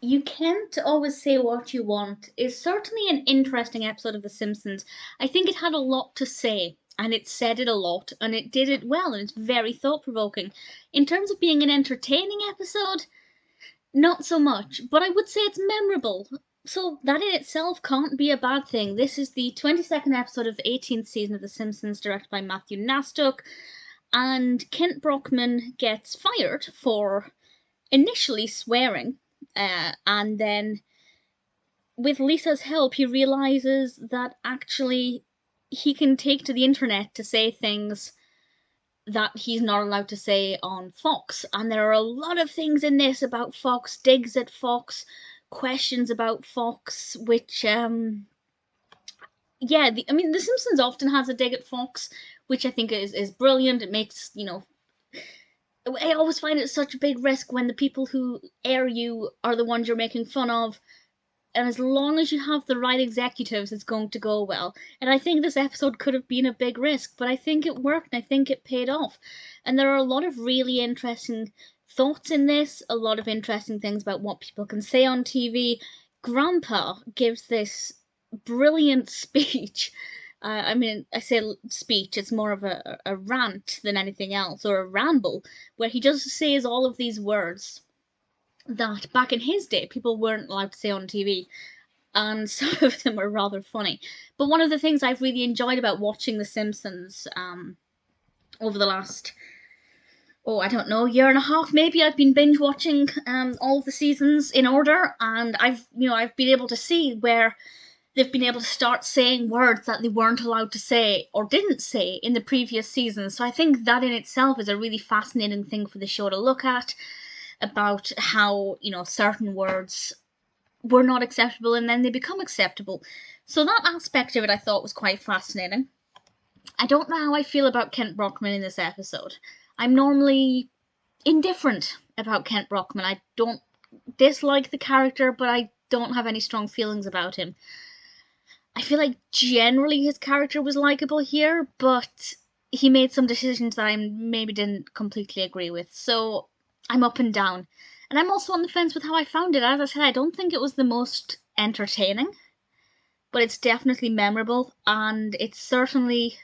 You Can't Always Say What You Want is certainly an interesting episode of The Simpsons. I think it had a lot to say, and it said it a lot, and it did it well, and it's very thought provoking. In terms of being an entertaining episode, not so much, but I would say it's memorable. So that in itself can't be a bad thing. This is the 22nd episode of the 18th season of The Simpsons, directed by Matthew Nastuk, and Kent Brockman gets fired for initially swearing, and then with Lisa's help, he realizes that actually he can take to the internet to say things that he's not allowed to say on Fox. And there are a lot of things in this about Fox, digs at Fox, questions about Fox, which, yeah, The Simpsons often has a dig at Fox, which I think is brilliant. It makes, I always find it such a big risk when the people who air you are the ones you're making fun of, and as long as you have the right executives, it's going to go well. And I think this episode could have been a big risk, but I think it worked and I think it paid off. And there are a lot of really interesting thoughts in this, a lot of interesting things about what people can say on TV. Grandpa gives this brilliant speech. I say speech, it's more of a rant than anything else, or a ramble, where he just says all of these words that back in his day people weren't allowed to say on TV, and some of them are rather funny. But one of the things I've really enjoyed about watching The Simpsons over the last, I don't know, year and a half maybe, I've been binge watching all of the seasons in order, and I've been able to see where they've been able to start saying words that they weren't allowed to say or didn't say in the previous seasons. So I think that in itself is a really fascinating thing for the show to look at, about how, certain words were not acceptable and then they become acceptable. So that aspect of it I thought was quite fascinating. I don't know how I feel about Kent Brockman in this episode. I'm normally indifferent about Kent Brockman. I don't dislike the character, but I don't have any strong feelings about him. I feel like generally his character was likable here, but he made some decisions that I maybe didn't completely agree with. So I'm up and down. And I'm also on the fence with how I found it. As I said, I don't think it was the most entertaining, but it's definitely memorable, and it certainly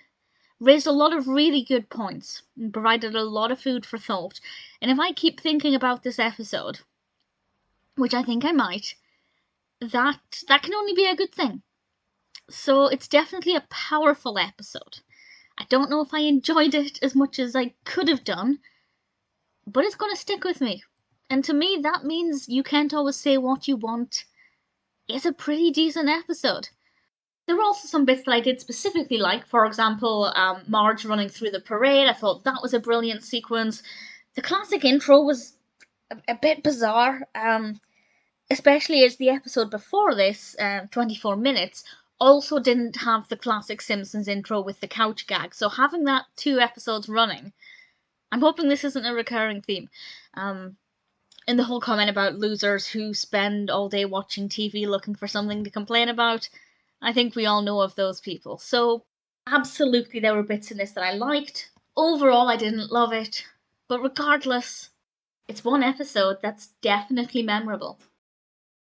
raised a lot of really good points and provided a lot of food for thought. And if I keep thinking about this episode, which I think I might, that can only be a good thing. So it's definitely a powerful episode. I don't know if I enjoyed it as much as I could have done, but it's going to stick with me. And to me, that means You Can't Always Say What You Want is a pretty decent episode. There were also some bits that I did specifically like. For example, Marge running through the parade. I thought that was a brilliant sequence. The classic intro was a bit bizarre, especially as the episode before this, 24 Minutes, also didn't have the classic Simpsons intro with the couch gag. So having that 2 episodes running, I'm hoping this isn't a recurring theme. And the whole comment about losers who spend all day watching TV looking for something to complain about, I think we all know of those people. So absolutely there were bits in this that I liked. Overall I didn't love it, but regardless, it's one episode that's definitely memorable.